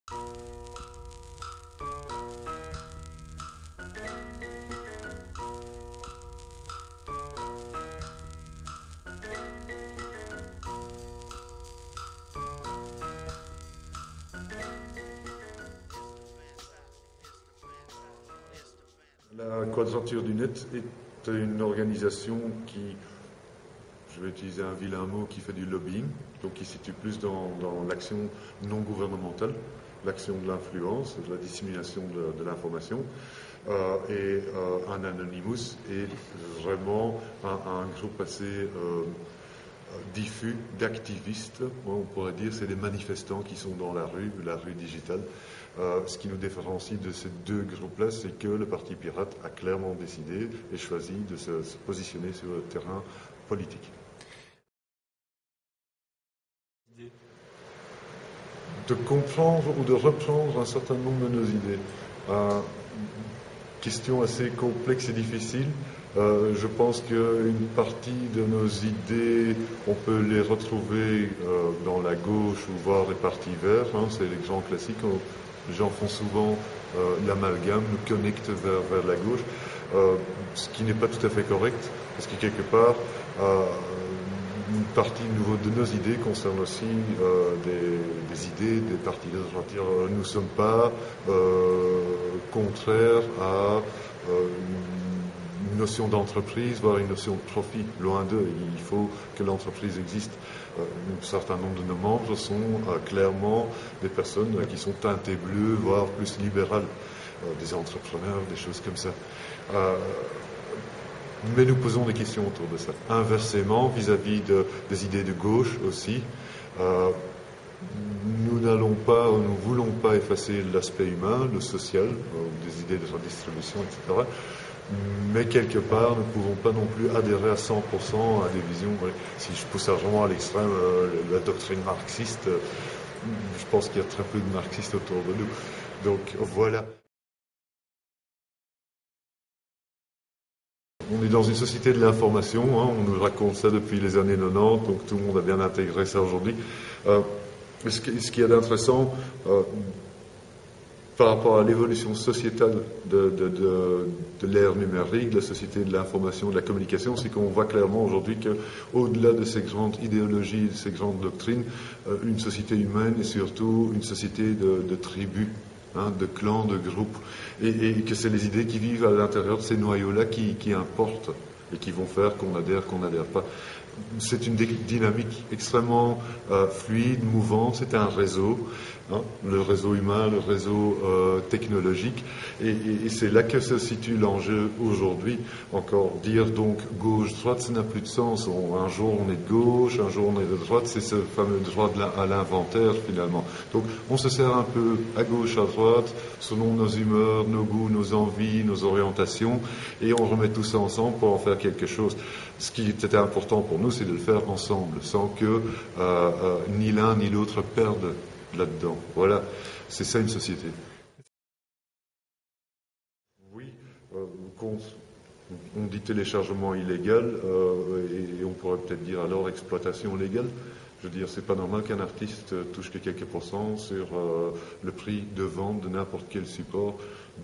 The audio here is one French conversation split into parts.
La Quadrature du Net est une organisation qui, je vais utiliser un vilain mot, qui fait du lobbying, donc qui se situe plus dans l'action non gouvernementale, l'action de l'influence, de la dissémination de l'information. Et un Anonymous est vraiment un groupe assez diffus d'activistes. On pourrait dire c'est des manifestants qui sont dans la rue digitale. Ce qui nous différencie de ces deux groupes-là, c'est que le Parti pirate a clairement décidé et choisi de se positionner sur le terrain politique. De comprendre ou de reprendre un certain nombre de nos idées. Question assez complexe et difficile. Je pense qu'une partie de nos idées, on peut les retrouver dans la gauche ou voir les partis verts. C'est les grands classiques. Les gens font souvent l'amalgame, nous connectent vers la gauche, ce qui n'est pas tout à fait correct, parce que quelque part, une partie de nos idées concerne aussi des idées des partis de droite. Nous ne sommes pas contraires à une notion d'entreprise, voire une notion de profit. Loin d'eux, il faut que l'entreprise existe. Un certain nombre de nos membres sont clairement des personnes qui sont teintées bleues, voire plus libérales, des entrepreneurs, des choses comme ça. Mais nous posons des questions autour de ça. Inversement, vis-à-vis des idées de gauche aussi, nous ne voulons pas effacer l'aspect humain, le social, des idées de redistribution, etc. Mais quelque part, nous ne pouvons pas non plus adhérer à 100% à des visions. Si je pousse vraiment à l'extrême la doctrine marxiste, je pense qu'il y a très peu de marxistes autour de nous. Donc voilà. On est dans une société de l'information, on nous raconte ça depuis les années 90, donc tout le monde a bien intégré ça aujourd'hui. Ce qu'il y a d'intéressant par rapport à l'évolution sociétale de l'ère numérique, de la société de l'information, de la communication, c'est qu'on voit clairement aujourd'hui qu'au-delà de ces grandes idéologies, de ces grandes doctrines, une société humaine est surtout une société de tribus, de clans, de groupes, et que c'est les idées qui vivent à l'intérieur de ces noyaux-là qui importent et qui vont faire qu'on n'adhère pas. C'est une dynamique extrêmement fluide, mouvante, c'est un réseau, le réseau humain, le réseau technologique, et c'est là que se situe l'enjeu aujourd'hui. Encore dire donc gauche-droite, ça n'a plus de sens. Un jour on est de gauche, un jour on est de droite, c'est ce fameux droit à l'inventaire finalement. Donc on se sert un peu à gauche, à droite, selon nos humeurs, nos goûts, nos envies, nos orientations, et on remet tout ça ensemble pour en faire quelque chose. Ce qui était important pour nous, c'est de le faire ensemble, sans que ni l'un ni l'autre perdent là-dedans. Voilà, c'est ça une société. Oui, on dit téléchargement illégal, et on pourrait peut-être dire alors exploitation légale. Je veux dire, c'est pas normal qu'un artiste touche que quelques pourcents sur le prix de vente de n'importe quel support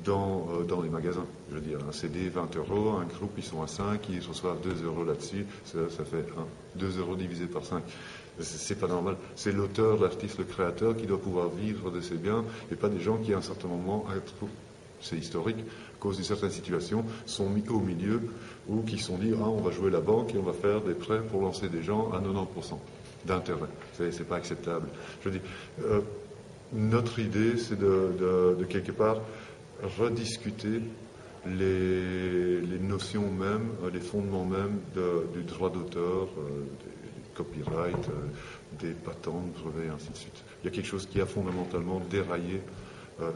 dans les magasins. Je veux dire, un CD 20 €, un groupe ils sont à 5, ils reçoivent 2 € là-dessus, ça fait 2 € divisé par 5. C'est pas normal. C'est l'auteur, l'artiste, le créateur qui doit pouvoir vivre de ses biens, et pas des gens qui à un certain moment, c'est historique, à cause de certaines situations, sont mis au milieu ou qui sont dit on va jouer la banque et on va faire des prêts pour lancer des gens à 90% d'intérêt. C'est pas acceptable. Je veux dire, notre idée, c'est de quelque part rediscuter les notions mêmes, les fondements mêmes du droit d'auteur, des copyright, des patents, brevets, et ainsi de suite. Il y a quelque chose qui a fondamentalement déraillé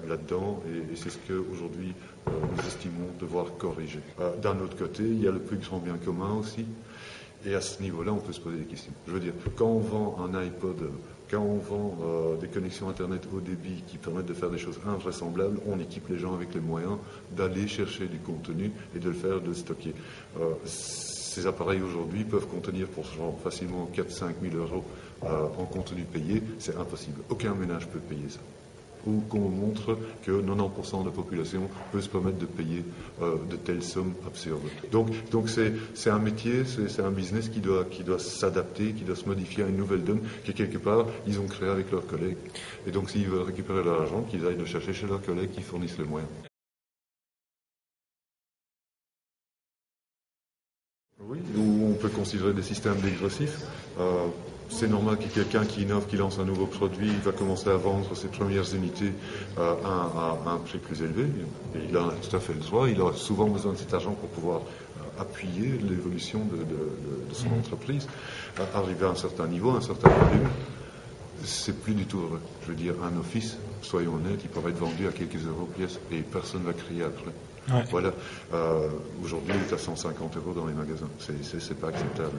là-dedans, et c'est ce qu'aujourd'hui nous estimons devoir corriger. D'un autre côté, il y a le plus grand bien commun aussi, et à ce niveau-là, on peut se poser des questions. Je veux dire, quand on vend un iPod, quand on vend des connexions Internet haut débit qui permettent de faire des choses invraisemblables, on équipe les gens avec les moyens d'aller chercher du contenu et de le faire, de le stocker. Ces appareils aujourd'hui peuvent contenir pour genre facilement 4 000 à 5 000 € en contenu payé. C'est impossible. Aucun ménage peut payer ça. ou qu'on montre que 90% de la population peut se permettre de payer de telles sommes absurdes. Donc c'est un métier, c'est un business qui doit s'adapter, qui doit se modifier à une nouvelle donne que quelque part ils ont créé avec leurs collègues. Et donc s'ils veulent récupérer leur argent, qu'ils aillent le chercher chez leurs collègues qui fournissent les moyens. Oui, ou on peut considérer des systèmes dégressifs. C'est normal que quelqu'un qui innove, qui lance un nouveau produit, va commencer à vendre ses premières unités à un prix plus élevé. Et il a tout à fait le droit. Il a souvent besoin de cet argent pour pouvoir appuyer l'évolution de son entreprise. Arriver à un certain niveau, à un certain volume, c'est plus du tout heureux. Je veux dire, un office, soyons honnêtes, il pourrait être vendu à quelques euros pièce et personne ne va crier après. Ouais. Voilà. Aujourd'hui, il est à 150 € dans les magasins. C'est pas acceptable.